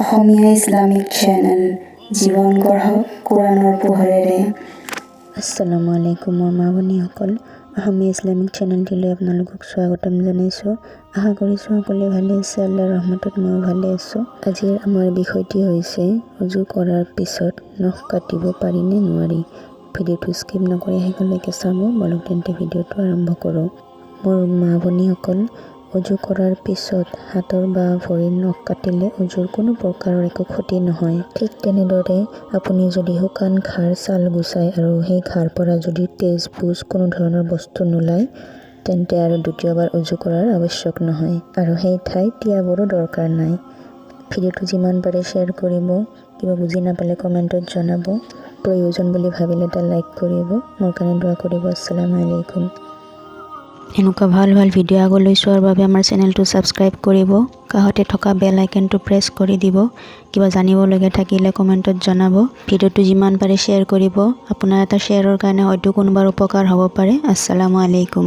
অসমীয়া Islamic channel জীৱন গঢ়ক কোৰাণৰ পোহৰেৰে। আসসালামু আলাইকুম মা ভনীসকল, অসমীয়া ইছলামিক চেনেলটিলৈ আপোনালোকক স্বাগতম জনাইছোঁ। আশা কৰিছোঁ সকলোৱে ভালে আছে, আল্লাহৰ ৰহমতত ময়ো ভালে আছোঁ। আজিৰ আমাৰ বিষয়টি হৈছে উজু কৰাৰ পিছত নখ কাটিব পাৰি নে নোৱাৰি। ভিডিঅ'টো স্কিপ নকৰি শেষলৈকে চাব। বলক তেন্তে ভিডিঅ'টো আৰম্ভ কৰোঁ। মোৰ মা ভনীসকল, উজু কৰাৰ পিছত হাতৰ বা ভৰিৰ নখ কাটিলে উজুৰ কোনো প্ৰকাৰৰ একো ক্ষতি নহয়। ঠিক তেনেদৰে আপুনি যদি শুকান ঘাৰ ছাল গুচাই আৰু সেই ঘাৰ পৰা যদি তেজ পুজ কোনো ধৰণৰ বস্তু নোলায়, তেন্তে আৰু দ্বিতীয়বাৰ উজু কৰাৰ আৱশ্যক নহয় আৰু সেই ঠাইত তিয়াবৰো দৰকাৰ নাই। ভিডিঅ'টো যিমান পাৰে শ্বেয়াৰ কৰিব, কিবা বুজি নাপালে কমেণ্টত জনাব, প্ৰয়োজন বুলি ভাবিলে এটা লাইক কৰিব, মোৰ কাৰণে দোৱা কৰিব। আসসালামু আলাইকুম। এনেকুৱা ভাল ভিডিঅ' আগলৈ চোৱাৰ বাবে আমাৰ চেনেলটো ছাবস্ক্ৰাইব কৰিব, কাষতে থকা বেল আইকনটো প্ৰেছ কৰি দিব। কিবা জানিবলগীয়া থাকিলে কমেণ্টত জনাব। ভিডিঅ'টো যিমান পাৰে শ্বেয়াৰ কৰিব, আপোনাৰ এটা শ্বেয়াৰৰ কাৰণে হয়তো কোনোবাৰ উপকাৰ হ'ব পাৰে। আসসালামু আলাইকুম।